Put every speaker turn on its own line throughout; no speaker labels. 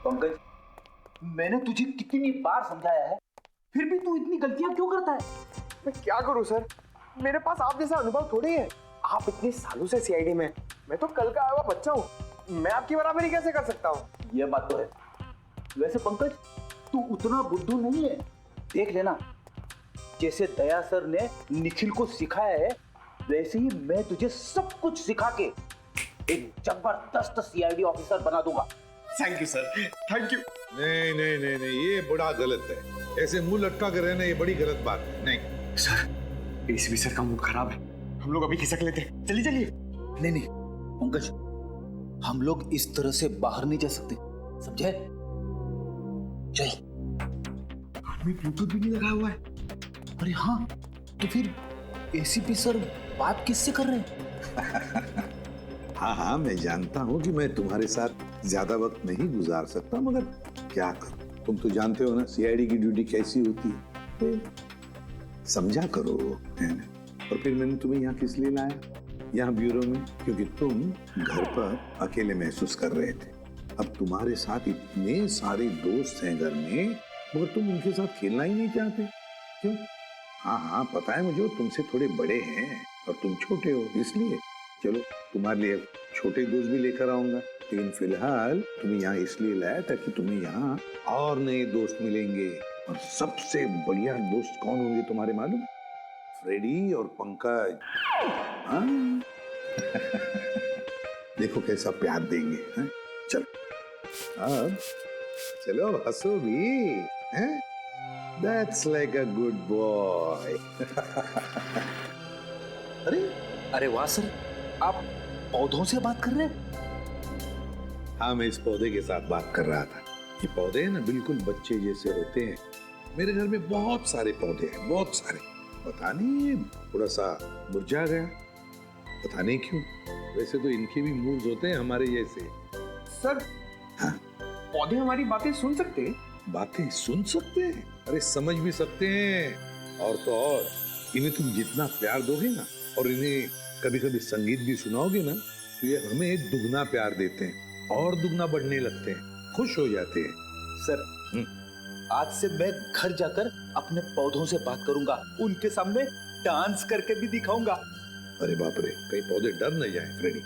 पंकज, मैंने तुझे कितनी बार समझाया है, फिर भी तू इतनी गलतियां क्यों करता है?
मैं क्या करूं सर, मेरे पास आप जैसा अनुभव थोड़ी है। आप इतने सालों से सीआईडी में, मैं तो कल का आया हुआ बच्चा हूँ। मैं आपकी बराबरी कैसे कर सकता हूँ?
यह बात तो है। वैसे पंकज, तू उतना बुद्धू नहीं है। देख लेना, जैसे दया सर ने निखिल को सिखाया है, वैसे ही मैं तुझे सब कुछ सिखा के एक जबरदस्त सीआईडी ऑफिसर बना दूंगा।
Thank you sir, thank you.
नहीं नहीं नहीं नहीं, ये बड़ा गलत है। ऐसे मुंह लटका कर रहना ये बड़ी गलत बात है। नहीं
सर, एसीपी सर का मूड खराब है, हम लोग अभी खिसक लेते हैं। चलिए चलिए।
नहीं नहीं पंकज, हम लोग इस तरह से बाहर नहीं जा सकते, समझे? चल।
आदमी ब्लूटूथ भी नहीं लगाया हुआ है।
अरे हाँ, तो फिर एसीपी सर बात किससे कर रहे हैं?
हाँ हाँ, मैं जानता हूँ कि मैं तुम्हारे साथ ज्यादा वक्त नहीं गुजार सकता, मगर क्या करूं, तुम तो जानते हो ना सीआईडी की ड्यूटी कैसी होती है। तो समझा करो, है ना? और फिर मैंने तुम्हें यहाँ किस लिए लाया, यहाँ ब्यूरो में, क्योंकि तुम घर पर अकेले महसूस कर रहे थे। अब तुम्हारे साथ इतने सारे दोस्त हैं घर में, मगर तुम उनके साथ खेलना ही नहीं चाहते, क्यों? हाँ हाँ पता है मुझे, तुमसे थोड़े बड़े हैं और तुम छोटे हो, इसलिए चलो तुम्हारे लिए छोटे दोस्त भी लेकर आऊंगा। लेकिन फिलहाल तुम्हें यहाँ इसलिए लाया ताकि तुम्हें यहाँ और नए दोस्त मिलेंगे। और सबसे बढ़िया दोस्त कौन होंगे तुम्हारे मालूम? फ्रेडी और पंकज। हाँ? देखो कैसा प्यार देंगे। हाँ? चलो अब चलो हंसो भी, हैं? That's like a good boy.
अरे वाह सर, आप पौधों से बात कर रहे हैं?
हाँ, मैं इस पौधे के साथ बात कर रहा था। ये पौधे ना बिल्कुल बच्चे जैसे होते हैं। मेरे घर में बहुत सारे पौधे हैं, बहुत सारे। पता नहीं थोड़ा सा मुरझा गया, पता नहीं क्यों। वैसे तो इनके भी मूड्स होते हैं हमारे जैसे।
सर,
हाँ?
पौधे हमारी बातें सुन सकते हैं?
बातें सुन सकते हैं? अरे समझ भी सकते हैं। और तो और इन्हें तुम जितना प्यार दोगे ना, और इन्हें कभी कभी संगीत भी सुनाओगे ना, तो ये हमें दुगना प्यार देते हैं और दुगना बढ़ने लगते हैं, खुश हो जाते हैं।
सर, आज से मैं घर जाकर अपने पौधों से बात करूंगा, उनके सामने डांस करके भी दिखाऊंगा।
अरे बाप रे, कहीं पौधे डर न जाए फ्रेडी।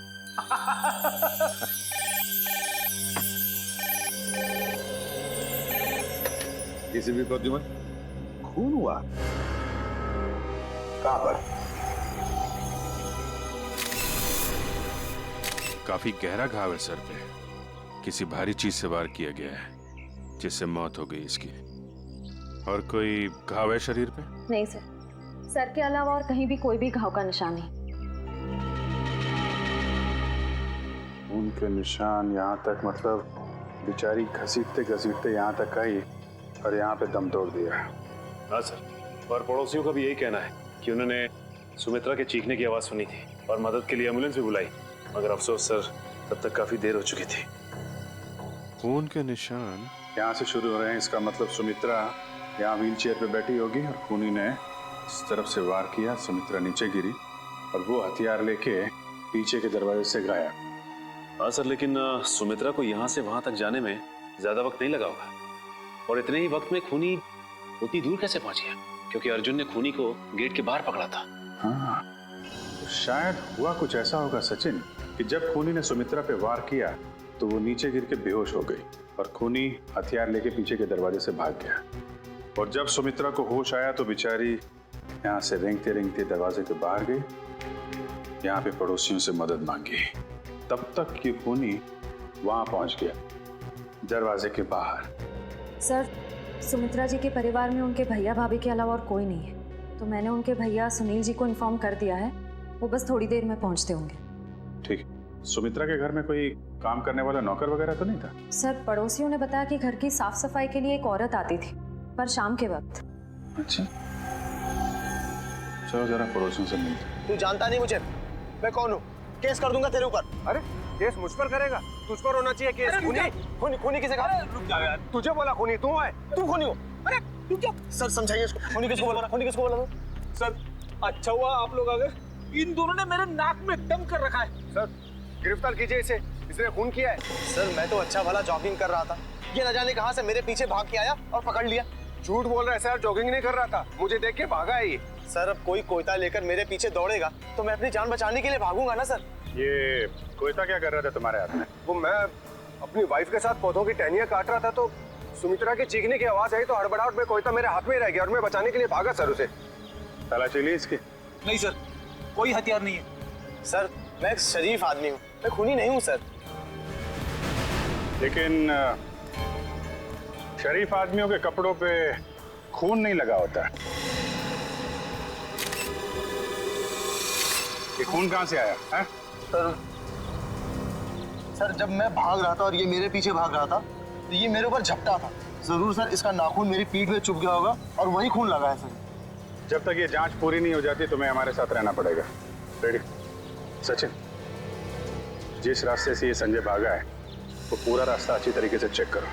किसी भी पौधे में खून हुआ? कहां पर?
काफी गहरा घाव है सर पे, किसी भारी चीज से वार किया गया है जिससे मौत हो गई इसकी। और कोई घाव है शरीर पे?
नहीं सर, सर के अलावा और कहीं भी कोई भी घाव का निशान नहीं।
उनके निशान यहाँ तक, मतलब बेचारी घसीटते घसीटते यहाँ तक आई और यहाँ पे दम तोड़ दिया।
हाँ सर, और पड़ोसियों का भी यही कहना है कि उन्होंने सुमित्रा के चीखने की आवाज़ सुनी थी और मदद के लिए एम्बुलेंस भी बुलाई, मगर अफसोस सर तब तक काफ़ी देर हो चुकी थी।
खून के निशान
यहाँ से शुरू हो रहे हैं, इसका मतलब सुमित्रा यहाँ व्हील चेयर पर बैठी होगी और खूनी ने इस तरफ से वार किया, सुमित्रा नीचे गिरी और वो हथियार लेके पीछे के दरवाजे से गायब।
हाँ सर, लेकिन सुमित्रा को यहाँ से वहाँ तक जाने में ज़्यादा वक्त नहीं लगा होगा, और इतने ही वक्त में खूनी उतनी दूर कैसे पहुँच गया? क्योंकि अर्जुन ने खूनी को गेट के बाहर पकड़ा था।
हाँ, तो शायद हुआ कुछ ऐसा होगा सचिन कि जब खूनी ने सुमित्रा पे वार किया तो वो नीचे गिर के बेहोश हो गई और खूनी हथियार लेके पीछे के दरवाजे से भाग गया। और जब सुमित्रा को होश आया तो बेचारी यहाँ से रेंगते रेंगते दरवाजे के बाहर गई, यहाँ पे पड़ोसियों से मदद मांगी। तब तक ये खूनी वहां पहुंच गया, दरवाजे के बाहर।
सर, सुमित्रा जी के परिवार में उनके भैया भाभी के अलावा और कोई नहीं है, तो मैंने उनके भैया सुनील जी को इन्फॉर्म कर दिया है, वो बस थोड़ी देर में पहुंचते होंगे।
ठीक। सुमित्रा के घर में कोई काम करने वाला नौकर वगैरह तो नहीं था?
सर, पड़ोसियों ने बताया कि घर की साफ सफाई के लिए एक औरत आती थी, पर शाम के वक्त।
अच्छा, चलो जरा पड़ोसियों से मिलते।
तू जानता नहीं मुझे, मैं कौन हूँ? केस कर दूंगा तेरे ऊपर। अरे केस मुझ पर करेगा? तुझ पर होना चाहिए केस। खूनी खूनी किसे कहा? रुक जा यार, तुझे बोला खूनी, तू है, तू खूनी हो। अरे तू क्या? सर समझाइए इसको, खूनी किसको बोला? खूनी किसको बोला?
सर, अच्छा हुआ आप लोग आ गए, इन दोनों ने मेरे नाक में दम कर रखा है।
सर गिरफ्तार कीजिए इसे, इसने खून किया है। सर मैं तो अच्छा भला जॉगिंग कर रहा था, ये न जाने कहां से मेरे पीछे भाग के आया और पकड़ लिया।
झूठ बोल रहा है सर, जॉगिंग नहीं कर रहा था, मुझे देख के भागा है ये।
सर अब कोई कोयता लेकर मेरे पीछे दौड़ेगा तो मैं अपनी जान बचाने के लिए भागूंगा ना सर।
ये कोयता क्या कर रहा था तुम्हारे हाथ में? वो मैं अपनी वाइफ के साथ पौधों की टहनियां काट रहा था तो सुमित्रा के चीखने की आवाज आई तो हड़बड़ाहट में कोयता मेरे हाथ में रह गया और मैं बचाने के लिए भागा सर उसे। तलाशी ली इसकी?
नहीं सर, कोई हथियार नहीं है।
सर मैं एक शरीफ आदमी हूँ, मैं खूनी नहीं हूँ सर।
लेकिन शरीफ आदमियों के कपड़ों पे खून नहीं लगा होता। ये खून कहाँ से आया है?
सर जब मैं भाग रहा था और ये मेरे पीछे भाग रहा था तो ये मेरे ऊपर झपटा था। जरूर सर इसका नाखून मेरी पीठ में चुभ गया होगा और वही खून लगा है सर।
जब तक ये जांच पूरी नहीं हो जाती तुम्हें हमारे साथ रहना पड़ेगा। रेडी? सचिन, जिस रास्ते से ये संजय भागा है वो पूरा रास्ता अच्छी तरीके से चेक करो।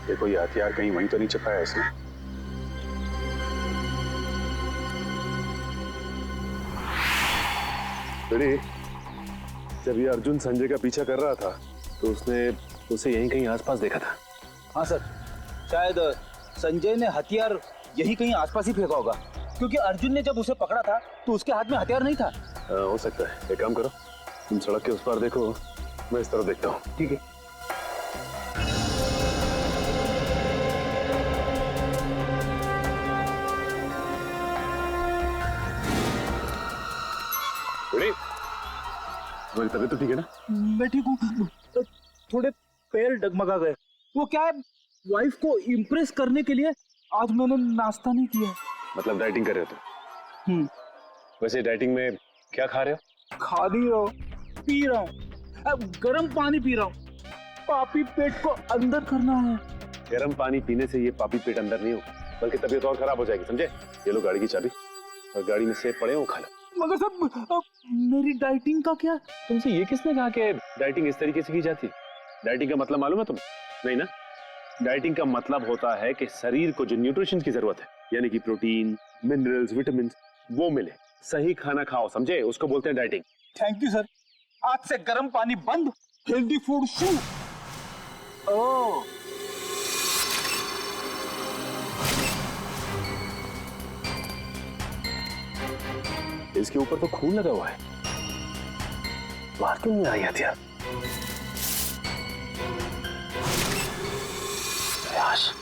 देखो ये हथियार कहीं वहीं तो नहीं छिपाया इसने।
रेडी? जब ये अर्जुन संजय का पीछा कर रहा था तो उसने उसे यहीं कहीं आसपास देखा था।
हाँ सर, शायद संजय ने हथियार यही कहीं आसपास ही फेंका होगा, क्योंकि अर्जुन ने जब उसे पकड़ा था तो उसके हाथ में हथियार नहीं था।
हो सकता है। एक काम करो, तुम सड़क के उस पार देखो, मैं इस तरफ देखता हूँ।
ठीक है।
तुम्हारी तबीयत तो ठीक है ना?
मैं ठीक हूँ, थोड़े पैर डगमगा गए। वो क्या है, वाइफ को इम्प्रेस करने के लिए आज मैंने नाश्ता नहीं किया।
मतलब डाइटिंग कर रहे हो तुम? वैसे डाइटिंग में क्या खा रहे हो?
खा नहीं रहा हूँ, पी रहा हूँ। अब गर्म पानी पी रहा हूँ। पापी पेट को अंदर करना है।
गर्म पानी पीने से ये पापी पेट अंदर नहीं होगा, बल्कि तबीयत और खराब हो जाएगी, समझे? ये लो गाड़ी की चाबी और गाड़ी में सेब पड़े हो, खा लो।
मगर सब मेरी डाइटिंग का क्या?
तुमसे ये किसने कहा कि डाइटिंग इस तरीके से की जाती है? डाइटिंग का मतलब मालूम है तुम्हें? नहीं ना? डाइटिंग का मतलब होता है कि शरीर को जो न्यूट्रिशन की जरूरत है, यानी कि प्रोटीन, मिनरल्स, विटामिन, वो मिले। सही खाना खाओ, समझे? उसको बोलते हैं डाइटिंग।
Thank you sir. आज से गर्म पानी बंद, हेल्दी फूड शुरू। ओह,
इसके ऊपर तो खून लगा हुआ है, बाहर क्यों नहीं आई हथियार? प्रयास।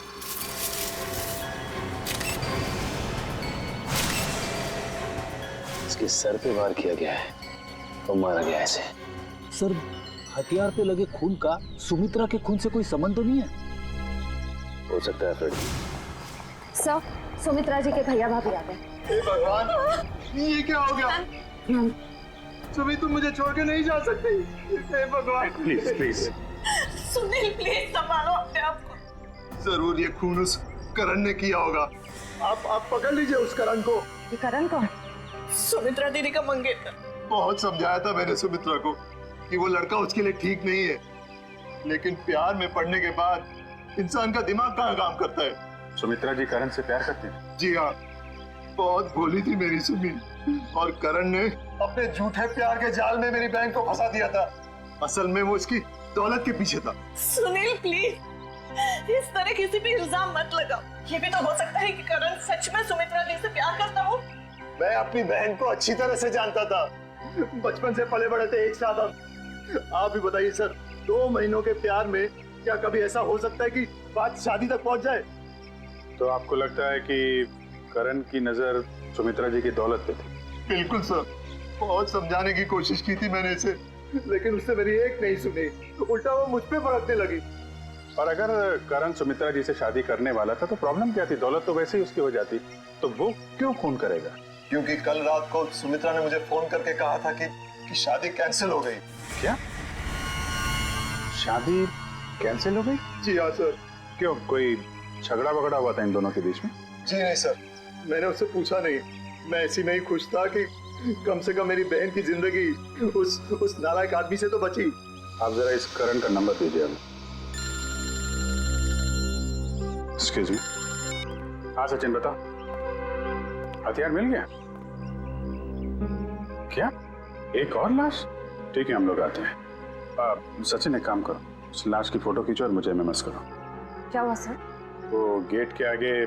इसके सर पे वार किया गया है और मारा गया ऐसे।
सर हथियार पे लगे खून का सुमित्रा के खून से कोई संबंध तो नहीं है?
हो सकता है फ्रेड।
सर, सुमित्रा जी के भैया भाभी आ गए।
हे भगवान, ये क्या हो गया? सुमी तुम मुझे छोड़ के नहीं जा सकती। हे भगवान,
प्लीज प्लीज।
सुनील प्लीज संभालो अपने आप को।
जरूर ये खून उस करण ने किया होगा। आप पकड़ लीजिए उस करण को।
ये करण कौन?
सुमित्रा दीदी का मंगेतर।
बहुत समझाया था मैंने सुमित्रा को कि वो लड़का उसके लिए ठीक नहीं है, लेकिन प्यार में पड़ने के बाद इंसान का दिमाग कहाँ काम करता है।
सुमित्रा जी करण से प्यार करती हैं?
जी हाँ, बहुत भोली थी मेरी सुमी, और करण ने अपने झूठे प्यार के जाल में मेरी बहन को फंसा दिया था। असल में वो इसकी दौलत के पीछे था।
सुनील प्लीज इस तरह किसी भी इल्जाम मत लगाओ। ये भी तो हो सकता है कि करण सच में सुमित्रा दी से प्यार करता हो।
मैं अपनी बहन को अच्छी तरह से जानता था, बचपन से पले बड़े थे एक साथ। आप भी बताइए सर, 2 महीनों के प्यार में क्या कभी ऐसा हो सकता है कि बात शादी तक पहुंच जाए?
तो आपको लगता है कि करण की नजर सुमित्रा जी की दौलत पे थी?
बिल्कुल सर, बहुत समझाने की कोशिश की थी मैंने इसे, लेकिन उसने मेरी एक नहीं सुनी, उल्टा वो मुझ पे भड़कने लगी।
और अगर करण सुमित्रा जी से शादी करने वाला था तो प्रॉब्लम क्या थी? दौलत तो वैसे ही उसकी हो जाती, तो वो क्यों खून करेगा?
क्योंकि कल रात को सुमित्रा ने मुझे फोन करके कहा था कि शादी कैंसिल हो गई।
क्या? शादी कैंसिल हो गई?
जी हाँ सर।
क्यों, कोई झगड़ा वगड़ा हुआ था इन दोनों के बीच में?
जी नहीं सर, मैंने उससे पूछा नहीं। मैं ऐसी में ही खुश था कि कम से कम मेरी बहन की जिंदगी उस नालायक आदमी से तो बची।
आप जरा इस करण का नंबर दीजिए हमें। Excuse me. हाँ सचिन बताओ, हथियार मिल गया? क्या एक और लाश? ठीक है हम लोग आते हैं। सचिन एक काम करो, उस लाश की फोटो खींचो और मुझे एमएमएस करो।
क्या हुआ सर?
वो गेट के आगे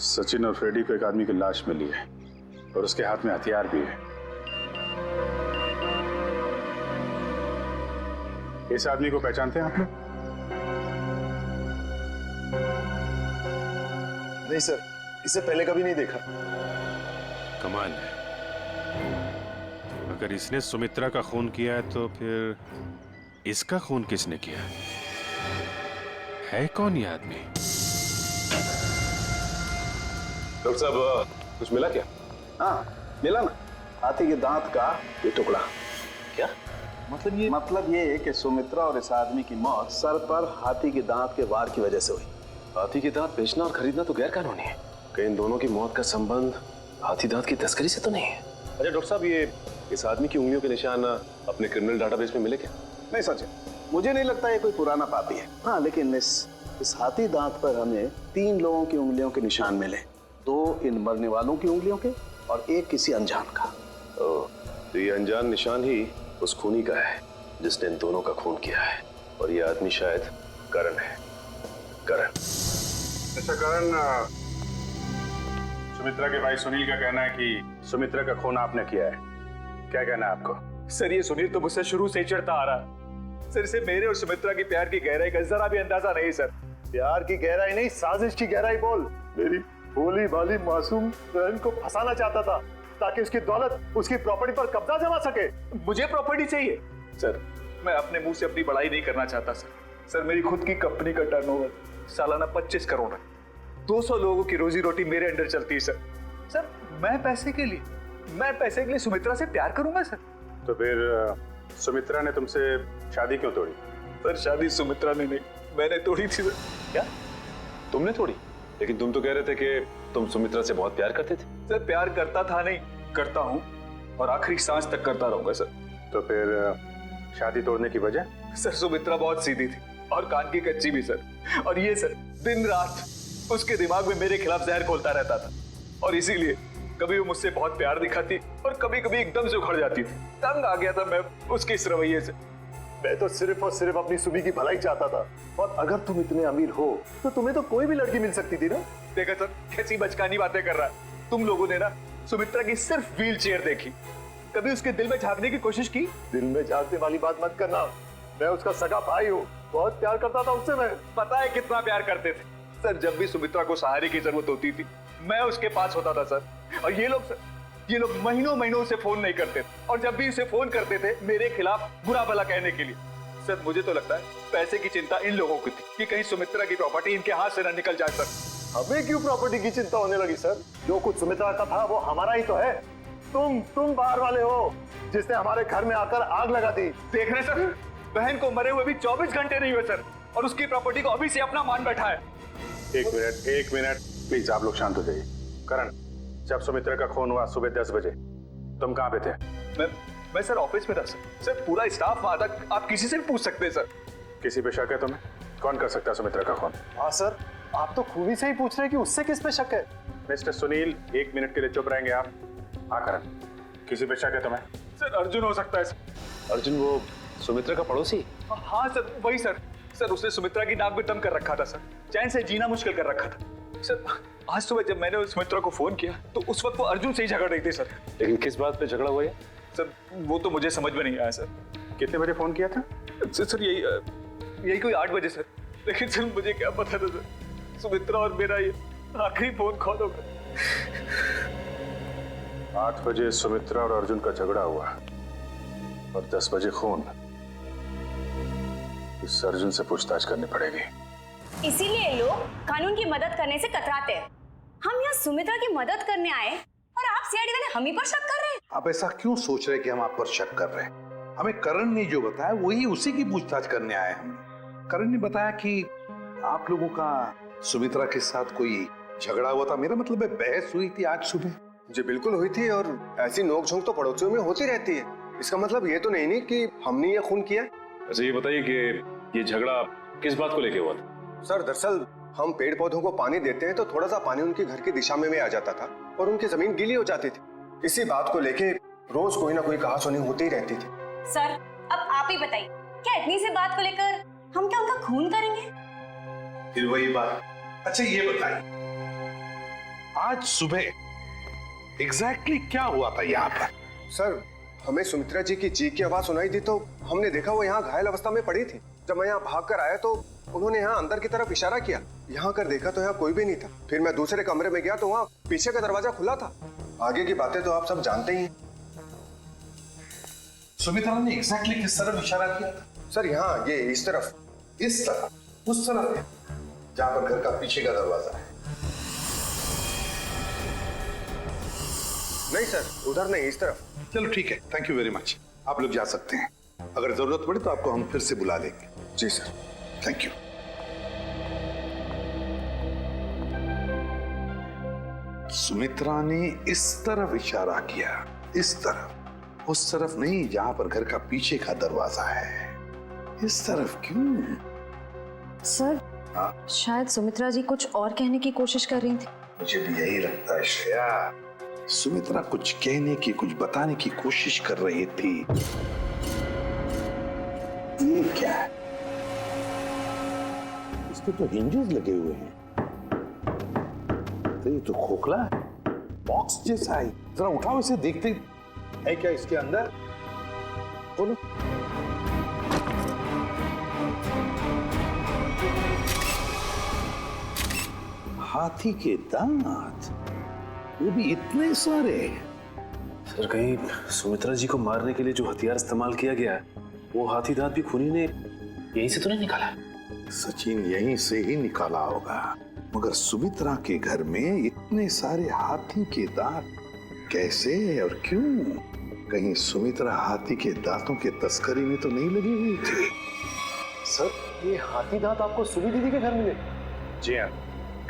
सचिन और फ्रेडी को एक आदमी की लाश मिली है और उसके हाथ में हथियार भी है। इस आदमी को पहचानते हैं आप लोग?
नहीं सर, इसे पहले कभी नहीं देखा।
कमाल है, अगर इसने सुमित्रा का खून किया है तो फिर इसका खून किसने किया है? कौन ये आदमी?
डॉक्टर साहब कुछ मिला क्या?
हाँ मिला ना, हाथी के दांत का ये टुकड़ा।
क्या
मतलब ये है कि सुमित्रा और इस आदमी की मौत सर पर हाथी के दांत के वार की वजह से हुई।
हाथी के दांत बेचना और खरीदना तो गैर कानूनी है। कहीं इन दोनों की मौत का संबंध हाथी दांत की तस्करी से तो नहीं है? अच्छा डॉक्टर साहब, ये इस आदमी की उंगलियों के निशान अपने क्रिमिनल डाटाबेस में मिले क्या?
नहीं सच, मुझे नहीं लगता ये कोई पुराना पापी है। हाँ लेकिन इस हाथी दांत पर हमें 3 लोगों की उंगलियों के निशान मिले, 2 इन मरने वालों की उंगलियों के और 1 किसी अनजान का।
तो ये अनजान निशान ही उस खूनी का है जिसने इन दोनों का खून किया है, और ये आदमी शायद करण है। करण।
अच्छा करण, सुमित्रा के भाई सुनील का कहना है कि सुमित्रा का खून आपने किया है, क्या कहना है आपको?
सर ये सुनील तो मुझसे शुरू से ही चढ़ता आ रहा है। सर इसे मेरे और सुमित्रा की प्यार की गहराई का जरा भी अंदाजा नहीं सर।
प्यार की गहराई नहीं, साजिश की गहराई बोल। मेरी भोली भाली मासूम बहन को फंसाना चाहता था ताकि उसकी दौलत, उसकी प्रॉपर्टी पर कब्जा जमा सके।
मुझे प्रॉपर्टी चाहिए सर, मैं अपने मुंह से अपनी बड़ाई नहीं करना चाहता सर। सर मेरी खुद की कंपनी का टर्नओवर सालाना 25 करोड़ है। 200 लोगों की रोजी रोटी मेरे अंडर चलती है सर। सर मैं पैसे के लिए सुमित्रा से प्यार करूंगा सर?
तो फिर सुमित्रा ने तुमसे शादी क्यों तोड़ी?
सर शादी सुमित्रा ने नहीं, मैंने तोड़ी थी सर।
क्या तुमने तोड़ी? लेकिन तुम तो कह रहे थे कि तुम सुमित्रा से बहुत प्यार करते थे।
सर प्यार करता था नहीं, करता हूँ और आखिरी सांस तक करता रहूंगा सर।
तो फिर शादी तोड़ने की वजह?
सर सुमित्रा बहुत सीधी थी और कान की कच्ची भी सर। और ये सर दिन रात उसके दिमाग में मेरे खिलाफ जहर घोलता रहता था, और इसीलिए कभी वो मुझसे बहुत प्यार दिखाती और कभी कभी एकदम से उखड़ जाती थी। तंग आ गया था मैं उसके इस रवैये से।
मैं तो सिर्फ और सिर्फ अपनी सुमी की भलाई चाहता था, और अगर तुम इतने अमीर हो तो तुम्हें तो कोई भी लड़की मिल सकती थी ना।
देखा सर कैसी बचकानी बातें कर रहा है। तुम लोगों ने ना सुमित्रा की सिर्फ व्हील चेयर देखी, कभी उसके दिल में झांकने की कोशिश की?
दिल में झांकने वाली बात मत करना, मैं उसका सगा भाई हूँ, बहुत प्यार करता था उससे। मैं
पता है कितना प्यार करते थे सर। जब भी सुमित्रा को सहारे की जरूरत होती थी मैं उसके पास होता था सर। और ये लोग महीनों महीनों से फोन नहीं करते थे, और जब भी उसे फोन करते थे मेरे खिलाफ बुरा भला कहने के लिए। सर मुझे तो लगता है पैसे की चिंता इन लोगों को थी कि कहीं सुमित्रा की प्रॉपर्टी इनके हाथ से न निकल जाए सर।
हमें क्यों प्रॉपर्टी की चिंता होने लगी सर? जो कुछ सुमित्रा का था वो हमारा ही तो है। तुम बाहर वाले हो जिसने हमारे घर में आकर आग लगा दी।
देख रहे सर, बहन को मरे हुए भी 24 घंटे नहीं हुए सर, और उसकी प्रॉपर्टी को अभी से अपना मान बैठा है।
एक मिनट प्लीज, आप लोग शांत हो जाइए। करण, जब सुमित्रा का खून हुआ सुबह 10 बजे तुम कहाँ पे थे?
मैं सर ऑफिस में था सर। सर पूरा स्टाफ वहां था, आप किसी से भी पूछ सकते हैं सर।
किसी पे शक है तुम्हें? कौन कर सकता है सुमित्रा का खून?
हाँ सर, आप तो खूनी से ही पूछ रहे हैं कि उससे किस पे शक है।
मिस्टर सुनील, 1 मिनट के लिए चुप रहेंगे आप? हाँ करण, किसी पे शक है तुम्हें?
सर अर्जुन हो सकता है सर।
अर्जुन वो सुमित्रा का पड़ोसी?
हाँ सर वही सर। सर उसने सुमित्रा की नाक में दम कर रखा था सर, चैन से जीना मुश्किल कर रखा था सर। आज सुबह जब मैंने सुमित्रा को फोन किया तो उस वक्त वो अर्जुन से ही झगड़ रही थी सर।
लेकिन किस बात पे झगड़ा हुआ है
सर? वो तो मुझे समझ में नहीं आया सर।
कितने बजे फोन किया था?
सर यही कोई 8 बजे सर। लेकिन सर मुझे क्या पता था सर, सुमित्रा और मेरा ये आखिरी फोन कॉल होगा।
8 बजे सुमित्रा और अर्जुन का झगड़ा हुआ और 10 बजे खून। इस अर्जुन से पूछताछ करनी पड़ेगी।
इसीलिए लोग कानून की मदद करने से कतराते हैं। हम यहाँ सुमित्रा की मदद करने आए और आप सीआईडी वाले हम ही पर शक कर रहे हैं।
आप ऐसा क्यों सोच रहे हैं कि हम आप पर शक कर रहे हैं? हमें करण ने जो बताया वही उसी की पूछताछ करने आए हम। करण ने बताया कि आप लोगों का सुमित्रा के साथ कोई झगड़ा हुआ था। मेरा मतलब है बहस हुई थी आज सुबह।
जी बिल्कुल हुई थी, और ऐसी नोकझोंक तो पड़ोसियों में होती रहती है। इसका मतलब ये तो नहीं कि हमने ये खून किया।
अच्छा ये बताइए कि ये झगड़ा किस बात को लेके हुआ था?
सर दरअसल हम पेड़ पौधों को पानी देते हैं तो थोड़ा सा पानी उनके घर की दिशा में आ जाता था और उनकी जमीन गीली हो जाती थी। इसी बात को लेके रोज कोई ना कोई कहासुनी होती ही रहती थी।
सर अब आप ही बताइए, क्या इतनी सी बात को लेकर हम क्या उनका खून करेंगे?
फिर वही बात। अच्छा ये बताइए, आज सुबह एग्जैक्टली क्या हुआ था यहाँ पर?
सर, हमें सुमित्रा जी की चीख की आवाज सुनाई दी तो हमने देखा वो यहाँ घायल अवस्था में पड़ी थी। जब मैं यहाँ भाग कर आया तो उन्होंने यहाँ अंदर की तरफ इशारा किया। यहाँ कर देखा तो यहाँ कोई भी नहीं था। फिर मैं दूसरे कमरे में गया तो वहाँ पीछे का दरवाजा खुला था। आगे की बातें तो आप सब जानते ही हैं।
सुमित्रा ने एग्जैक्टली किस तरफ इशारा किया था?
सर यहाँ ये इस तरफ,
इस तरफ, उस तरफ है जहां पर घर का पीछे का दरवाजा है।
नहीं सर, उधर नहीं, इस तरफ।
चलो ठीक है, थैंक यू वेरी मच। आप लोग जा सकते हैं। अगर जरूरत पड़े तो आपको हम फिर से बुला लेंगे।
जी सर।
Thank you. सुमित्रा ने इस तरफ इशारा किया, इस तरफ, उस तरफ नहीं जहां पर घर का पीछे का दरवाजा है। इस तरफ क्यों?
सर, शायद सुमित्रा जी कुछ और कहने की कोशिश कर रही थी।
मुझे भी यही लगता है श्रेया। सुमित्रा कुछ कहने की, कुछ बताने की कोशिश कर रही थी। ये क्या है? इसके तो हिंजेस लगे हुए हैं। तो ये तो खोखला है, बॉक्स जैसा है। जरा उठाओ इसे, देखते है क्या इसके अंदर। बोलो। हाथी के दांत, वो भी इतने सारे।
सर, कहीं सुमित्रा जी को मारने के लिए जो हथियार इस्तेमाल किया गया है, वो हाथी दांत भी खूनी ने यहीं से तो नहीं निकाला?
सचिन, यहीं से ही निकाला होगा, मगर सुमित्रा के घर में इतने सारे हाथी के दांत कैसे और क्यों? कहीं सुमित्रा हाथी के दांतों के तस्करी में तो नहीं लगी हुई थी?
सर, ये हाथी दांत आपको सुमी दीदी के घर मिले?
जी हाँ।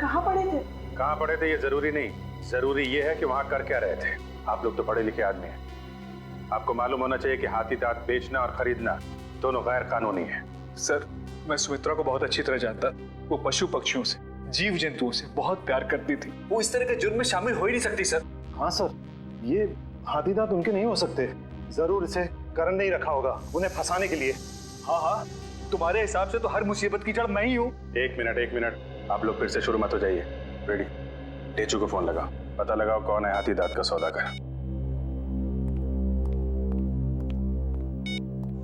कहाँ पड़े थे?
कहाँ पड़े थे ये जरूरी नहीं, जरूरी ये है कि वहां कर क्या रहे थे। आप लोग तो पढ़े लिखे आदमी हैं, आपको मालूम होना चाहिए कि हाथी दांत बेचना और खरीदना दोनों गैर कानूनी है।
सर, मैं सुमित्रा को बहुत अच्छी तरह जानता। वो पशु पक्षियों से, जीव जंतुओं से बहुत प्यार करती थी। वो इस तरह के जुर्म में शामिल हो ही नहीं सकती सर।
हाँ सर, ये हाथी दांत उनके नहीं हो सकते। जरूर इसे करण ने ही रखा होगा उन्हें फंसाने के लिए।
हाँ हाँ, तुम्हारे हिसाब से तो हर मुसीबत की जड़ मैं ही हूँ।
एक मिनट, आप लोग फिर से शुरू मत हो जाइए। रेडी, टेचू को फोन लगाओ, पता लगाओ कौन है हाथी दांत का सौदागर।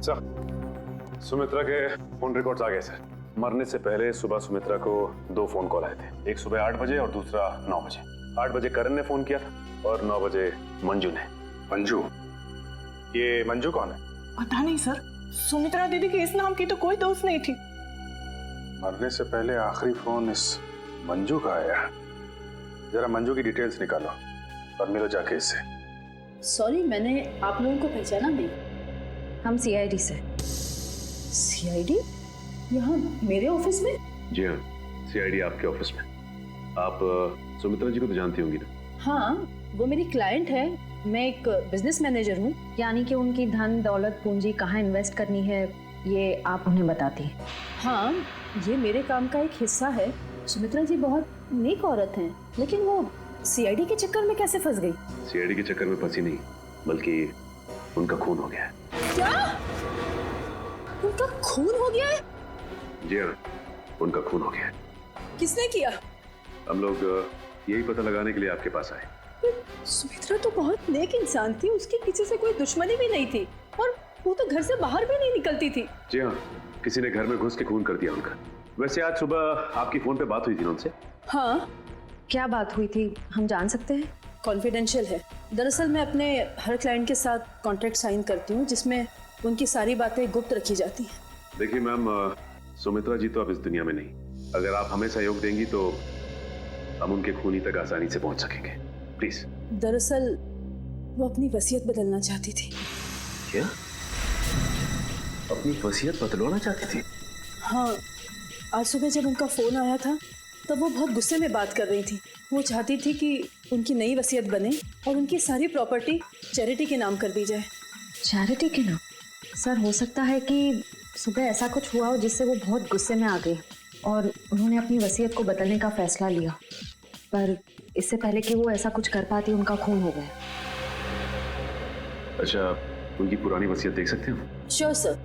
सर, सुमित्रा के फोन रिकॉर्ड्स आ गए सर। मरने से पहले सुबह सुमित्रा को 2 फोन कॉल आए थे, एक सुबह 8 बजे और दूसरा 9 बजे। 8 बजे करण ने फोन किया था और 9 बजे मंजू ने। मंजू? ये मंजू कौन है?
पता नहीं सर, सुमित्रा दीदी की इस नाम की तो कोई दोस्त नहीं थी।
मरने से पहले आखिरी फोन इस मंजू का आया। जरा मंजू की डिटेल्स निकालो और मिलो जाके इससे।
सॉरी, मैंने आप लोगों को पहचाना नहीं।
हम सीआईडी से।
सीआईडी? यहाँ मेरे ऑफिस में?
जी हाँ, सीआईडी आपके ऑफिस में। आप सुमित्रा जी को तो जानती होंगी ना?
हाँ, वो मेरी क्लाइंट है। मैं एक बिजनेस मैनेजर हूँ।
यानी कि उनकी धन दौलत पूंजी कहाँ इन्वेस्ट करनी है, ये आप उन्हें बताती हैं?
हाँ, ये मेरे काम का एक हिस्सा है। सुमित्रा जी बहुत नेक औरत हैं, लेकिन वो सीआईडी के चक्कर में कैसे फंस गई?
सीआईडी के चक्कर में फंसी नहीं, बल्कि उनका खून हो गया है।
क्या? उनका खून हो गया है?
जी हाँ, उनका खून हो गया है।
किसने किया?
हम लोग यही पता लगाने के लिए आपके पास आए।
सुमित्रा तो बहुत नेक इंसान थी, उसकी किसी से कोई दुश्मनी भी नहीं थी और वो तो घर से बाहर भी नहीं निकलती थी।
जी हाँ, किसी ने घर में घुस के खून कर दिया उनका। वैसे आज सुबह आपकी फोन पे बात हुई थी ना उनसे?
हाँ।
क्या बात हुई थी, हम जान सकते हैं?
कॉन्फिडेंशियल है। दरअसल मैं अपने हर क्लाइंट के साथ कॉन्ट्रैक्ट साइन करती हूँ जिसमें उनकी सारी बातें गुप्त रखी जाती हैं।
देखिए मैम, सुमित्रा जी तो अब इस दुनिया में नहीं। अगर आप हमें सहयोग देंगी तो हम उनके खूनी तक आसानी से पहुंच सकेंगे। प्लीज।
दरअसल वो अपनी वसीयत बदलना चाहती थी।
क्या? अपनी वसीयत बदलवाना चाहती थी?
हाँ, आज सुबह जब उनका फोन आया था तब वो बहुत गुस्से में बात कर रही थी। वो चाहती थी कि उनकी नई वसीयत बने और उनकी सारी प्रॉपर्टी चैरिटी के नाम कर दी जाए।
चैरिटी के नाम? सर, हो सकता है कि सुबह ऐसा कुछ हुआ हो जिससे वो बहुत गुस्से में आ गई और उन्होंने अपनी वसीयत को बदलने का फैसला लिया, पर इससे पहले कि वो ऐसा कुछ कर पाती उनका खून हो गया।
अच्छा, उनकी पुरानी वसीयत देख सकते हैं?
Sure sir,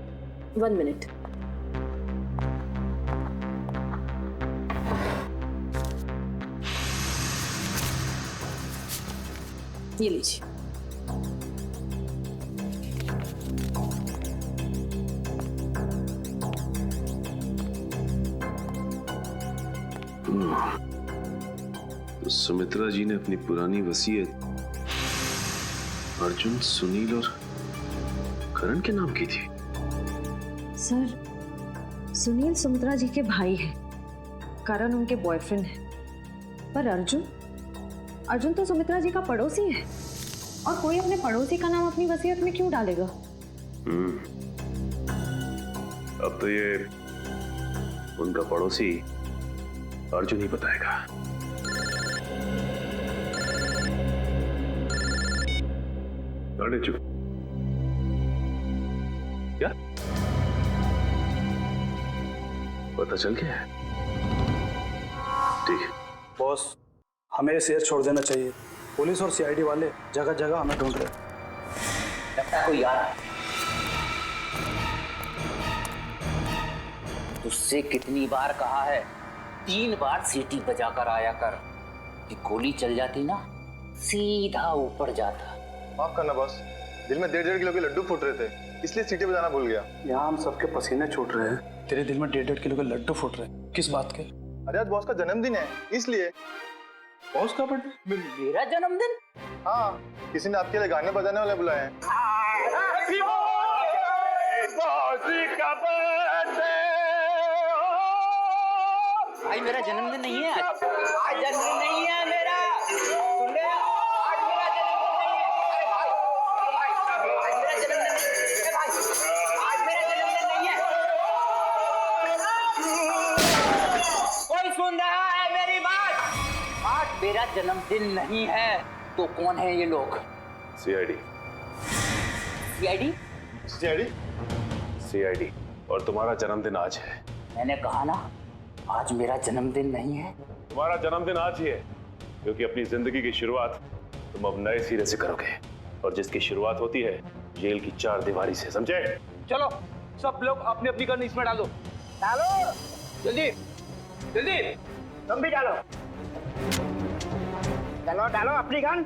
1 minute. ये लीजिए।
तो सुमित्रा जी ने अपनी पुरानी वसीयत अर्जुन, सुनील और करण के नाम की थी।
सर, सुनील सुमित्रा जी के भाई हैं, करण उनके बॉयफ्रेंड है, पर अर्जुन तो सुमित्रा जी का पड़ोसी है, और कोई अपने पड़ोसी का नाम अपनी वसीयत में क्यों डालेगा?
अब तो ये उनका पड़ोसी अर्जुन ही बताएगा। अरे चुप, क्या पता चल गया है? ठीक है
बॉस, हमें ये शहर छोड़ देना चाहिए। पुलिस और सीआईडी वाले जगह जगह हमें ढूंढ रहे।
लगता है कोई आ रहा है।
तुझसे कितनी बार कहा है, 3 बार सीटी बजाकर आया कर, कि गोली चल जाती ना सीधा ऊपर जाता।
माफ करना बॉस, दिल में 1.5 किलो के लड्डू फूट रहे थे, इसलिए सीटी बजाना भूल गया।
यहाँ हम सबके पसीने छूट रहे हैं, तेरे दिल में 1.5 किलो के लड्डू फूट रहे हैं। किस बात के?
अरे आज बॉस का जन्मदिन है, इसलिए।
बॉस का बर्थडे?
मेरा जन्मदिन?
हाँ, किसी ने आपके लिए गाने बजाने वाले बुलाए हैं।
भाई मेरा जन्मदिन नहीं है आज जन्मदिन नहीं है मेरा। सुन ले, आज मेरा जन्मदिन नहीं है। भाई, आज मेरा जन्मदिन नहीं है। कोई सुन रहा है मेरी बात? आज मेरा जन्मदिन नहीं है। तो कौन है ये लोग?
सीआईडी।
सीआईडी?
सीआईडी?
सीआईडी। और तुम्हारा जन्मदिन आज है।
मैंने कहा ना, आज मेरा जन्मदिन नहीं है।
तुम्हारा जन्मदिन आज ही है, क्योंकि अपनी जिंदगी की शुरुआत तुम अब नए सिरे से करोगे, और जिसकी शुरुआत होती है जेल की 4 दीवारी से, समझे?
चलो सब लोग अपनी अपनी गन इसमें डालो। डालो जल्दी जल्दी, तुम भी डालो। डालो डालो अपनी गन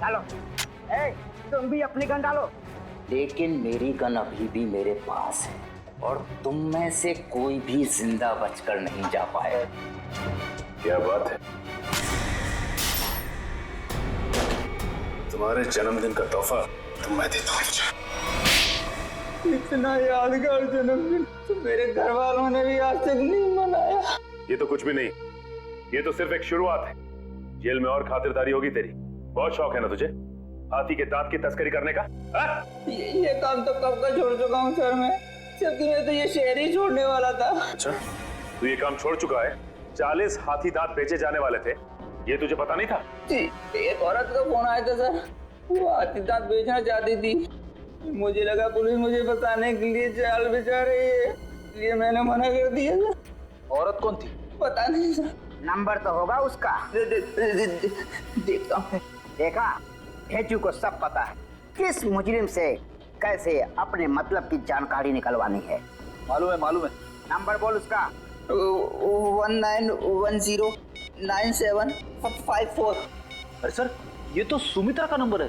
डालो। ए, तुम भी अपनी गन डालो।
लेकिन मेरी गन अभी भी मेरे पास है, और तुम में से कोई भी जिंदा बचकर नहीं जा पाए।
क्या बात है? तुम्हारे जन्मदिन का तोहफा तो मैं देता हूँ।
इतना यादगार जन्मदिन तो मेरे घर वालों ने भी आज तक नहीं मनाया।
ये तो कुछ भी नहीं, ये तो सिर्फ एक शुरुआत है। जेल में और खातिरदारी होगी तेरी। बहुत शौक है ना तुझे हाथी के दांत की तस्करी करने का?
ये काम तो कब का छोड़ चुका हूँ सर मैं, जबकि मैं तो ये शहर ही छोड़ने वाला था।
अच्छा, तू ये काम छोड़ चुका है? 40 हाथी दांत बेचे जाने वाले थे, ये तुझे पता नहीं था?
जी, एक औरत का फोन आया था सर, वो हाथी दांत बेचना चाहती थी। मुझे लगा पुलिस मुझे बताने के लिए जाल बिछा रही है, इसलिए मैंने मना कर दिया सर। औरत कौन थी? पता नहीं सर।
नंबर तो होगा उसका।
देखता हूँ।
देखा, भेजू को सब पता है किस मुजरिम से कैसे अपने मतलब की जानकारी निकलवानी है।
मालूम है मालूम है।
नंबर बोल उसका।
19109754। अरे सर, ये तो सुमित्रा का नंबर है।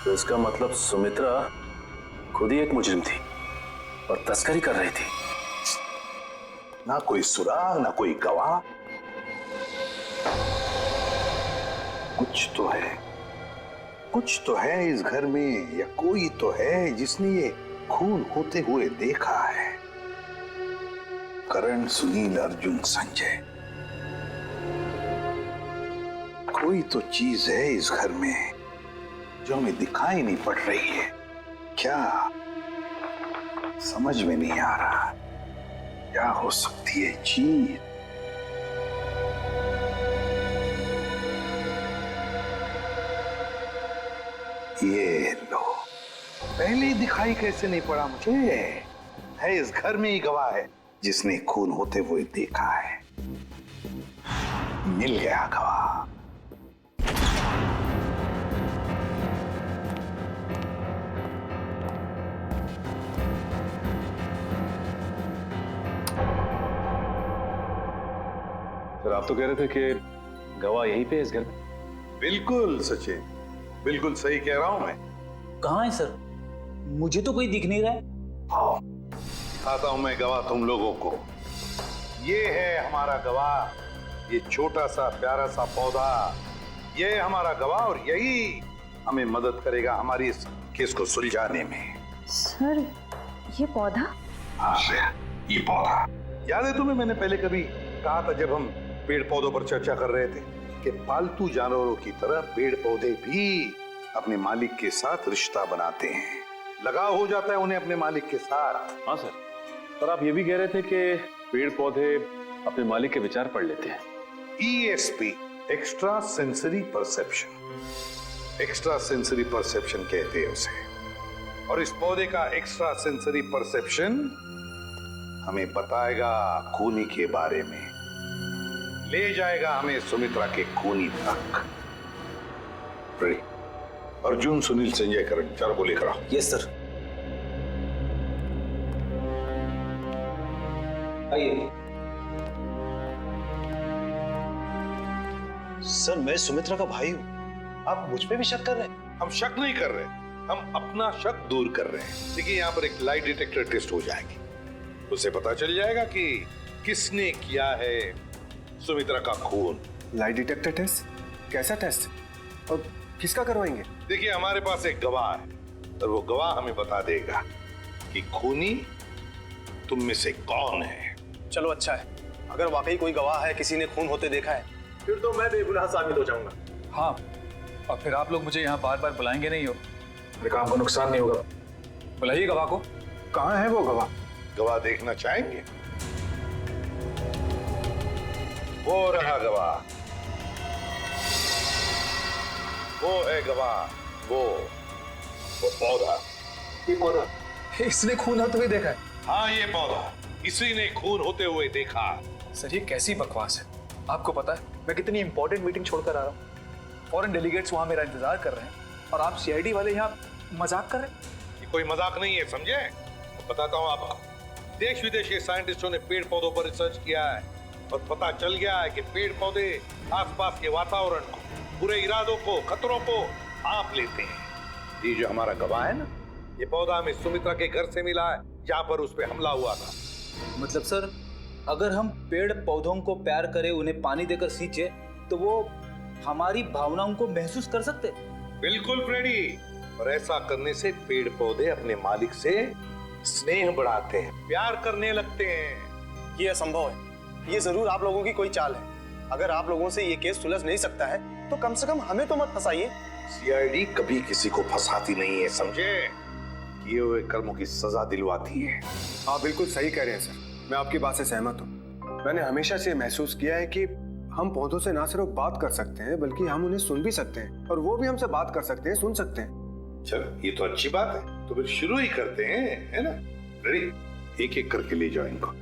तो इसका मतलब सुमित्रा खुद ही एक मुजरिम थी और तस्करी कर रही थी।
ना कोई सुराग, ना कोई गवाह। कुछ तो है इस घर में, या कोई तो है जिसने ये खून होते हुए देखा है। करण, सुनील, अर्जुन, संजय, कोई तो चीज है इस घर में जो हमें दिखाई नहीं पड़ रही है। क्या समझ में नहीं आ रहा, क्या हो सकती है चीज? ये लो, पहले ही दिखाई कैसे नहीं पड़ा मुझे? है इस घर में ही गवाह है जिसने खून होते हुए देखा है। मिल गया गवाह।
सर, आप तो कह रहे थे कि गवाह यहीं पे है इस घर में।
बिल्कुल सचिन, बिल्कुल सही कह रहा हूं मैं।
कहाँ है सर? मुझे तो कोई दिख नहीं रहा है।
आओ दिखाता हूं मैं गवाह तुम लोगों को। ये है हमारा गवाह, ये छोटा सा प्यारा सा पौधा, ये है हमारा गवाह और यही हमें मदद करेगा हमारी इस केस को सुलझाने में।
सर ये पौधा?
हाँ ये पौधा याद है तुम्हें? मैंने पहले कभी कहा था जब हम पेड़ पौधों पर चर्चा कर रहे थे कि पालतू जानवरों की तरह पेड़ पौधे भी अपने मालिक के साथ रिश्ता बनाते हैं, लगाव हो जाता है उन्हें अपने मालिक के साथ।
हाँ सर, पर आप ये भी कह रहे थे कि पेड़ पौधे अपने मालिक के विचार पढ़ लेते हैं।
ESP, extra sensory perception, extra sensory perception कहते हैं उसे। और इस पौधे का एक्स्ट्रा सेंसरी परसेप्शन हमें बताएगा खूनी के बारे में, ले जाएगा हमें सुमित्रा के खूनी तक। रेडी? अर्जुन, सुनील, संजय, करण, चारों को लेकर आओ।
Yes sir. आइए।
सर मैं सुमित्रा का भाई हूं, आप मुझ पे भी शक कर रहे हैं?
हम शक नहीं कर रहे, हम अपना शक दूर कर रहे हैं। देखिए यहाँ पर एक लाइट डिटेक्टर टेस्ट हो जाएगी, उसे पता चल जाएगा कि किसने किया है सुमित्रा का खून।
Lie detector test? कैसा टेस्ट और किसका करवाएंगे?
देखिए हमारे पास एक गवाह है और वो गवाह हमें बता देगा कि खूनी तुम में से कौन है।
चलो अच्छा है, अगर वाकई कोई गवाह है, किसी ने खून होते देखा है, फिर तो मैं बेगुनाह साबित हो जाऊंगा।
हाँ, और फिर आप लोग मुझे यहाँ बार बार बुलाएंगे नहीं हो, मेरे काम को नुकसान नहीं होगा। बुलाइए गवाह को। कहाँ है वो गवाह?
गवाह देखना चाहेंगे? वो रहा गवाह, वो है गवाह, वो पौधा।
ये पौधा? इसने खून होते हुए देखा है?
हाँ ये पौधा, इसी ने खून होते हुए देखा।
सर ये कैसी बकवास है? आपको पता है मैं कितनी इंपॉर्टेंट मीटिंग छोड़कर आ रहा हूँ, फॉरेन डेलीगेट्स वहां मेरा इंतजार कर रहे हैं और आप सीआईडी वाले यहाँ मजाक कर रहे हैं?
ये कोई मजाक नहीं है, समझे? तो बताता हूँ आपको, देश विदेश के साइंटिस्टों ने पेड़ पौधों पर रिसर्च किया है और पता चल गया है कि पेड़ पौधे आसपास के वातावरण को, बुरे इरादों को, खतरों को भांप लेते हैं। ये जो हमारा गवाह है ना, ये पौधा हमें सुमित्रा के घर से मिला है जहाँ पर उस पर हमला हुआ था।
मतलब सर, अगर हम पेड़ पौधों को प्यार करें, उन्हें पानी देकर सींचे, तो वो हमारी भावनाओं को महसूस कर सकते? बिल्कुल फ्रेडी, और ऐसा करने से पेड़ पौधे अपने मालिक से स्नेह बढ़ाते हैं, प्यार करने लगते हैं।
ये असंभव है, ये जरूर आप लोगों की कोई चाल है। अगर आप लोगों से ये केस सुलझ नहीं सकता है तो कम से कम हमें तो मत फंसाइए।
सीआईडी कभी किसी को फंसाती नहीं है, समझे? किए हुए कर्मों की सजा दिलवाती है।
आप बिल्कुल सही कह रहे हैं सर, मैं आपकी बात से सहमत हूँ। मैंने हमेशा से महसूस किया है कि हम पौधों से ना सिर्फ बात कर सकते हैं बल्कि हम उन्हें सुन भी सकते हैं और वो भी हमसे बात कर सकते हैं, सुन सकते हैं।
चलो ये तो अच्छी बात है, तो फिर शुरू ही करते हैं, है ना? रेडी? एक एक करके ले जाओ इनको।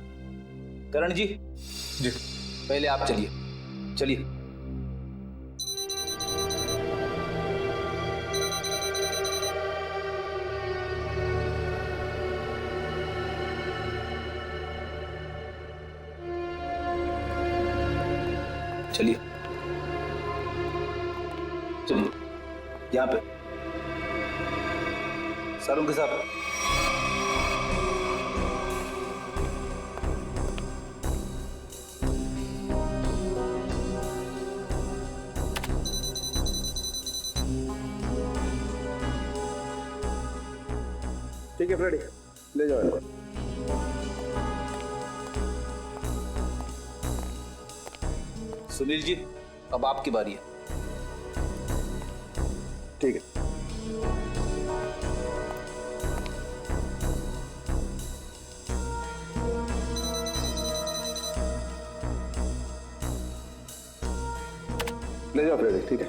करण जी,
जी
पहले आप चलिए, चलिए। चलिए चलिए, यहाँ पे सारों के साथ।
ठीक है फ्रेडी, ले जाओ इनको।
सुनील जी, अब आपकी बारी है।
ठीक है। ले जाओ फ्रेडी, ठीक है।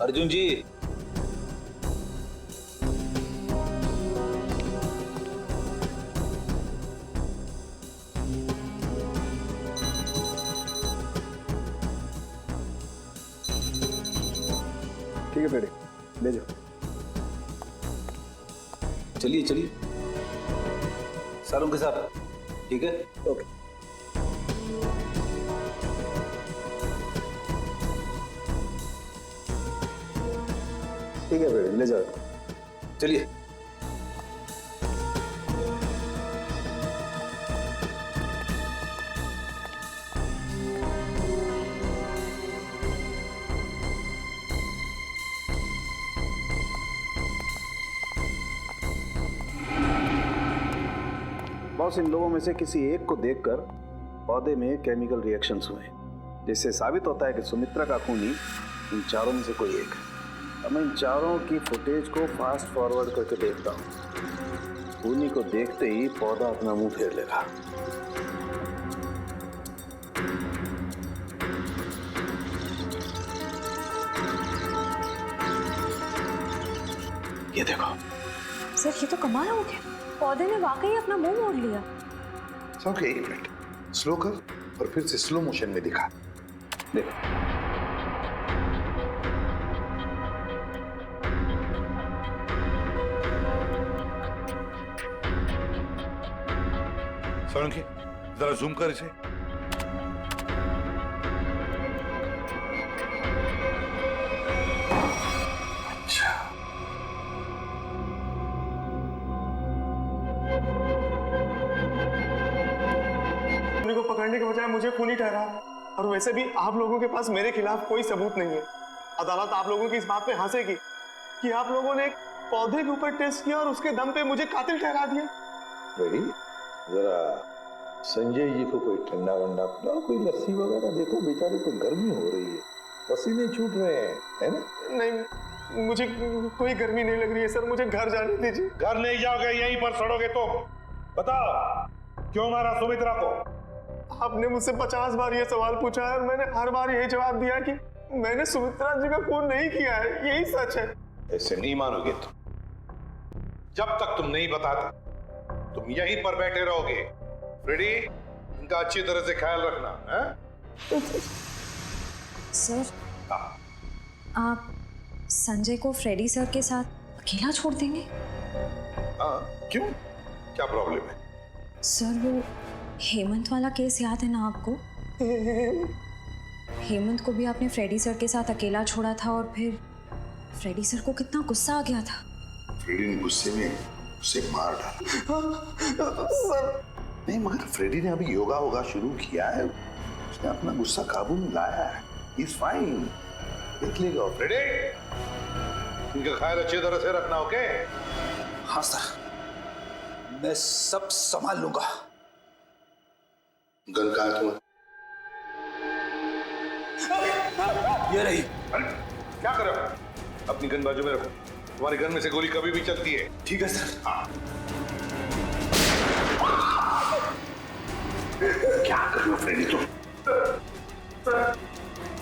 अर्जुन जी,
ठीक है फ्रेडी, ले जाओ।
चलिए चलिए, सारों के साथ ठीक है? ओके।
ठीक है बेटे, ले जाओ।
चलिए।
बॉस, इन लोगों में से किसी एक को देखकर पौधे में केमिकल रिएक्शंस हुए, जिससे साबित होता है कि सुमित्रा का खूनी इन चारों में से कोई एक है। अब मैं इन चारों की फुटेज को फास्ट फॉरवर्ड करके देखता हूँ। खूनी को देखते ही पौधा अपना मुंह फेर लेगा। ये देखो।
सर ये तो कमाल हो गया, पौधे ने वाकई अपना मुंह मोड़ लिया।
ओके, एक मिनट स्लो कर और फिर से स्लो मोशन में दिखा।
देखो।
सोलंकी, जरा जूम कर इसे।
खूनी को पकड़ने के बजाय मुझे खूनी ठहरा, और वैसे भी आप लोगों के पास मेरे खिलाफ कोई सबूत नहीं है। अदालत आप लोगों की इस बात पे हंसेगी कि आप लोगों ने एक पौधे के ऊपर टेस्ट किया और उसके दम पे मुझे कातिल ठहरा दिया।
रेडी, जरा संजय जी को कोई ठंडा वंडा पिलाओ, कोई लस्सी वगैरह। देखो बेचारे को गर्मी हो रही है, पसीने छूट रहे हैं, है ना?
नहीं, मुझे कोई गर्मी नहीं लग रही है सर, मुझे घर जाने दीजिए।
घर नहीं जाओगे, यहीं पर सड़ोगे तो। बताओ क्यों मारा सुमित्रा को?
आपने मुझसे 50 बार ये सवाल पूछा है और मैंने हर बार यही जवाब दिया कि मैंने सुमित्रा जी का खून नहीं किया है, यही सच है।
ऐसे नहीं मानोगे तुम। जब तक तुम नहीं बताते तुम यहीं पर बैठे रहोगे। रेडी, इनका अच्छी तरह से ख्याल रखना है?
सर आप संजय को फ्रेडी सर के साथ अकेला छोड़ देंगे?
हाँ, क्यों? क्या प्रॉब्लम है?
सर वो हेमंत वाला केस याद है ना आपको? हेमंत को भी आपने फ्रेडी सर के साथ अकेला छोड़ा था और फिर फ्रेडी सर को कितना गुस्सा आ गया था।
फ्रेडी ने गुस्से में उसे मार डाला।
सर
नहीं, मगर फ्रेडी ने अभी योगा होगा शुरू किया है, उसने अपना गुस्सा काबू में लाया है। He's fine, देख लेगा। फ्रेडी, इनका ख्याल अच्छी तरह से रखना, ओके?
हाँ सर, मैं सब संभाल लूंगा।
गन कहाँ है तुम्हारा?
ये रही।
अरे क्या कर रहे हो? अपनी गन बाजू में रखो, तुम्हारे गन में से गोली कभी भी चलती है।
ठीक है सर।
हाँ। क्या कर रहे हो फ्रेडी तुम?
सर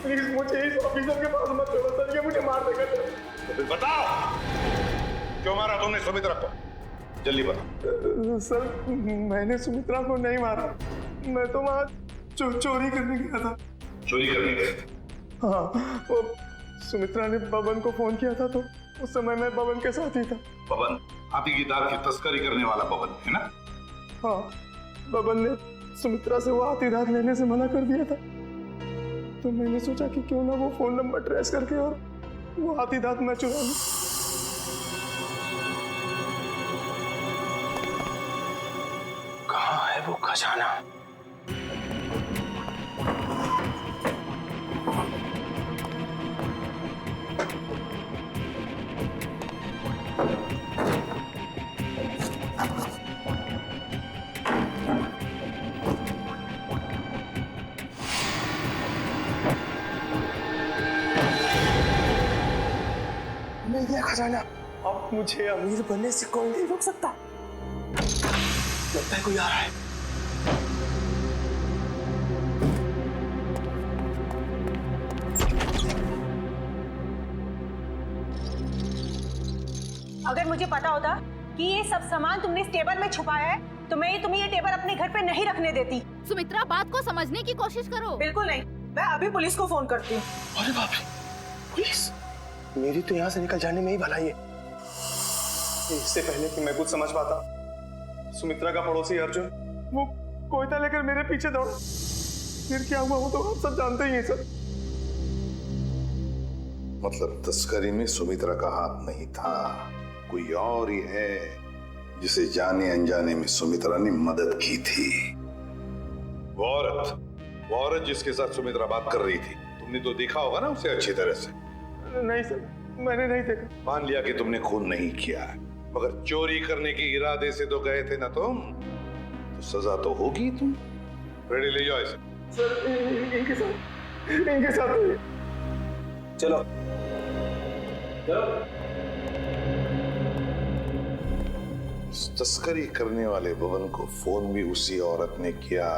प्लीज मुझे इस ऑफिसर के पास मत छोड़ो सर, ये मुझे मार देगा।
तो फिर बताओ क्यों मारा तुमने सुमित्रा को? जल्दी बताओ।
सर मैंने सुमित्रा को नहीं मारा, मैं तो वहां चोरी करने गया था।
चोरी करने गए?
हाँ, वो सुमित्रा ने बबन को फोन किया था तो उस समय मैं बबन के साथ ही था।
बबन हाथी की दाल की तस्करी करने वाला बबन है ना?
हाँ, बबन ने सुमित्रा से वो हाथी दांत लेने से मना कर दिया था, तो मैंने सोचा कि क्यों ना वो फोन नंबर ट्रेस करके और वो हाथी दांत मैं चुरा लूं। कहाँ है वो खजाना? मिल गया खजाना। अब मुझे अमीर बनने से कोई नहीं रोक सकता। लगता है कोई आ रहा है।
अगर मुझे पता होता कि ये सब सामान तुमने इस टेबल में छुपाया है तो मैं तुम्हें ये टेबल अपने घर पे नहीं रखने देती।
सुमित्रा, बात को समझने की कोशिश करो।
बिल्कुल नहीं, मैं अभी पुलिस को फोन करती हूँ।
अरे बाप रे, पुलिस? मेरी तो यहाँ से निकल जाने में ही भलाई है। इससे पहले कि मैं कुछ समझ पाता, सुमित्रा का पड़ोसी अर्जुन वो कोयता लेकर मेरे पीछे दौड़ा। फिर क्या हुआ वो तो आप सब जानते ही हैं सर।
मतलब तस्करी में सुमित्रा का हाथ नहीं था, कोई और ही है जिसे जाने अनजाने में सुमित्रा ने मदद की थी। वो औरत जिसके साथ सुमित्रा बात कर रही थी, तुमने तो देखा होगा ना उसे अच्छी तरह से।
नहीं सर, मैंने नहीं देखा।
मान लिया कि तुमने खून नहीं किया, मगर चोरी करने के इरादे से तो गए थे ना तुम, तो सजा तो होगी तुम। रेडी, ले जाओ इसे।
सर इनके साथ
चलो
तस्करी करने वाले भवन को फोन भी उसी औरत ने किया,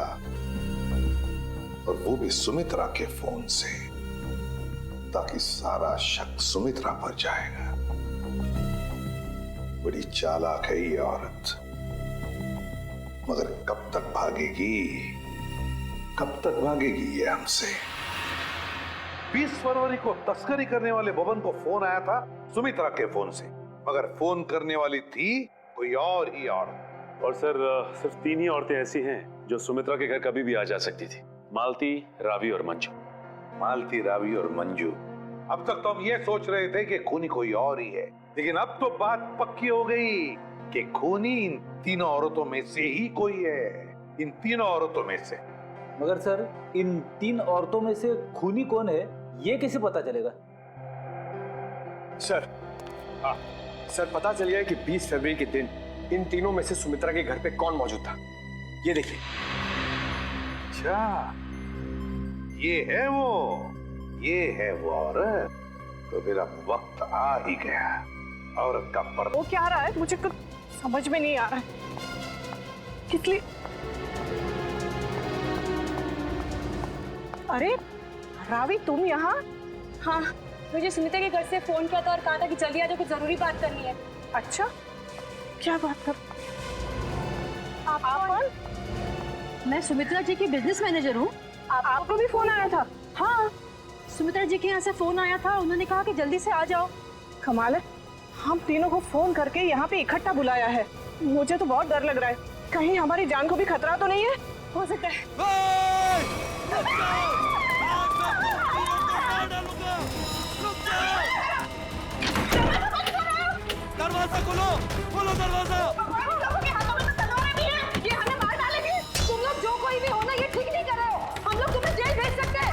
और वो भी सुमित्रा के फोन से, ताकि सारा शक सुमित्रा पर जाएगा। बड़ी चालाक है ये औरत, मगर कब तक भागेगी ये हमसे। 20 फरवरी को तस्करी करने वाले भवन को फोन आया था सुमित्रा के फोन से, मगर फोन करने वाली थी कोई और ही औरत।
और सर सिर्फ 3 ही औरतें ऐसी हैं जो सुमित्रा के घर कभी भी आ जा सकती थी, मालती, रावी और मंजू।
मालती, रावी और मंजू। अब तक तो हम ये सोच रहे थे कि खूनी कोई और ही है, लेकिन अब तो बात पक्की हो गई कि खूनी इन तीनों औरतों में से ही कोई है, इन तीनों औरतों में से।
मगर सर, इन 3 औरतों में से खूनी कौन है ये कैसे पता चलेगा?
सर, हाँ सर, पता चल गया कि 20 फरवरी के दिन इन तीनों में से सुमित्रा के घर पे कौन मौजूद था। ये देखिए।
अच्छा, ये है वो औरत। तो फिर अब वक्त आ ही गया औरत का पर्दा।
वो क्या रहा है मुझे कुछ समझ में नहीं आ रहा है। किस लिए? अरे रावी, तुम यहाँ?
हाँ, मुझे सुमित्रा के घर से फोन किया था और कहा था कि जल्दी आ जाओ, कुछ जरूरी बात करनी है।
अच्छा, क्या बात कर? आप कौन?
मैं सुमित्रा जी की बिजनेस मैनेजर हूँ।
आपको भी फोन आया था?
हाँ, सुमित्रा जी के यहाँ से फोन आया था, उन्होंने कहा कि जल्दी से आ जाओ।
कमाल है, हम तीनों को फोन करके यहाँ पे इकट्ठा बुलाया है। मुझे तो बहुत डर लग रहा है, कहीं हमारी जान को भी खतरा तो नहीं है?
हो सकता है।
दरवाजा खोलो, खोलो दरवाजा।
ये हमें मार डालेंगे। तुम लोग जो कोई भी हो ना, ये ठीक नहीं कर रहे हो। हम लोग तुम्हें जेल भेज सकते हैं।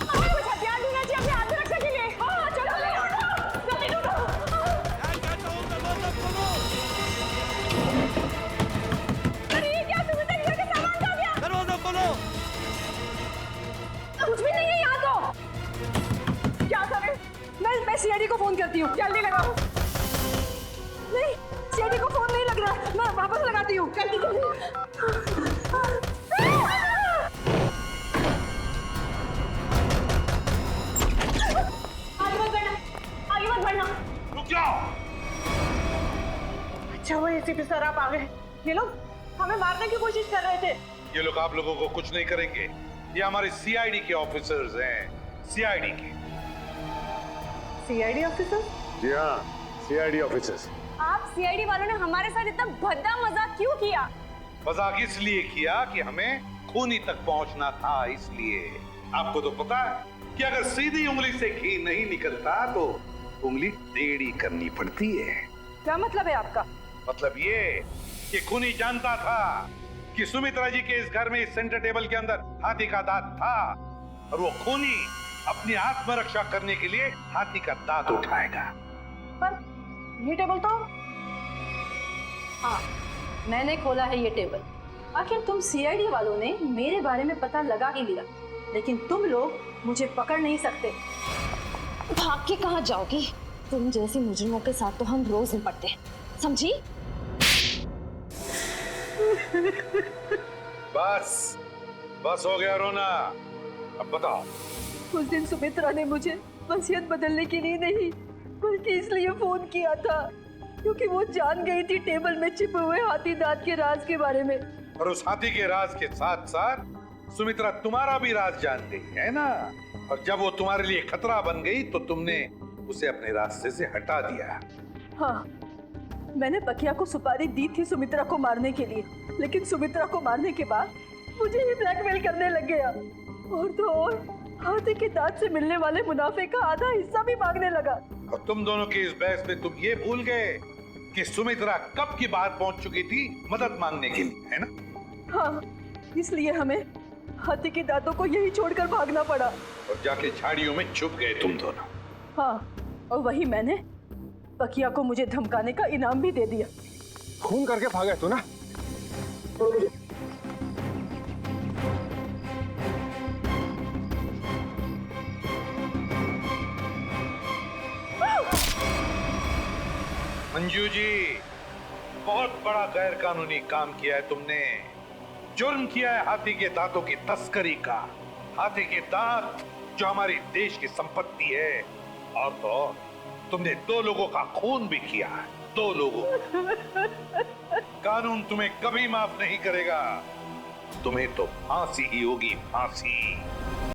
हमें कुछ हथियार ढूंढना चाहिए अपने आत्मरक्षा के लिए। हाँ, चलो जल्दी ढूंढो। अरे ये क्या, सुमित्रा के घर के सामान खा गया?
दरवाजा खोलो।
कुछ भी नहीं है यहाँ तो।
क्या करें?
मैं सीआईडी को फोन करती हूँ।
जल्दी लगाओ।
नहीं, सीआईडी को फोन नहीं लग रहा, मैं वापस लगाती हूँ।
जल्दी जल्दी। आगे मत बढ़ना।
रुक जाओ।
अच्छा वो एसीपी सर आप आ गए। ये लोग हमें मारने की कोशिश कर रहे थे।
ये लोग आप लोगों को कुछ नहीं करेंगे, ये हमारे सीआईडी के ऑफिसर्स हैं, सीआईडी के।
CID officer?
जी हाँ, सीआईडी ऑफिसर्स।
आप सीआईडी वालों ने हमारे साथ इतना भद्दा मजाक क्यों किया?
मजाक इसलिए किया कि हमें खूनी तक पहुंचना था, इसलिए। आपको तो पता है कि अगर सीधी उंगली से घी नहीं निकलता तो उंगली टेढ़ी करनी पड़ती है।
क्या मतलब है आपका?
मतलब ये कि खूनी जानता था कि सुमित्रा जी के इस घर में, इस सेंटर टेबल के अंदर हाथी का दांत था, और वो खूनी अपनी आत्मरक्षा करने के लिए हाथी का दांत उठाएगा।
पर ये टेबल तो...
हाँ, मैंने खोला है ये टेबल। आखिर तुम सीआईडी वालों ने मेरे बारे में पता लगा ही लिया, लेकिन तुम लोग मुझे पकड़ नहीं सकते।
भाग के कहाँ जाओगी? तुम जैसे मुजरिमों के साथ तो हम रोज निपटते हैं, समझी?
बस बस हो गया रोना, अब बताओ।
उस दिन सुमित्रा ने मुझे वसीयत बदलने के लिए नहीं, बल्कि इसलिए फोन किया था क्योंकि वो जान गई थी टेबल में छिपे हुए हाथी दांत के राज के बारे में।
और उस हाथी के राज के साथ साथ सुमित्रा तुम्हारा भी राज जान गई है ना, और जब वो तुम्हारे लिए खतरा बन गई तो तुमने उसे अपने रास्ते से हटा दिया।
हाँ, मैंने बकिया को सुपारी दी थी सुमित्रा को मारने के लिए, लेकिन सुमित्रा को मारने के बाद मुझे ही ब्लैकमेल करने लग गया। और तो और हाथी के दांत से मिलने वाले मुनाफे का आधा हिस्सा भी मांगने लगा।
और तुम दोनों की इस बहस में तुम ये भूल गए कि सुमित्रा कब की बाहर पहुंच चुकी थी मदद मांगने के लिए, है ना?
हाँ, इसलिए हमें हाथी के दांतों को यही छोड़कर भागना पड़ा।
और जाके झाड़ियों में छुप गए तुम दोनों।
हाँ, और वही मैंने बकिया को मुझे धमकाने का इनाम भी दे दिया।
खून करके भागा तू ना।
मंजू जी, बहुत बड़ा गैर कानूनी काम किया है तुमने। जुर्म किया है हाथी के दांतों की तस्करी का। हाथी के दांत जो हमारी देश की संपत्ति है, और तो और तुमने 2 लोगों का खून भी किया है। 2 लोगों। कानून तुम्हें कभी माफ नहीं करेगा। तुम्हें तो फांसी ही होगी, फांसी।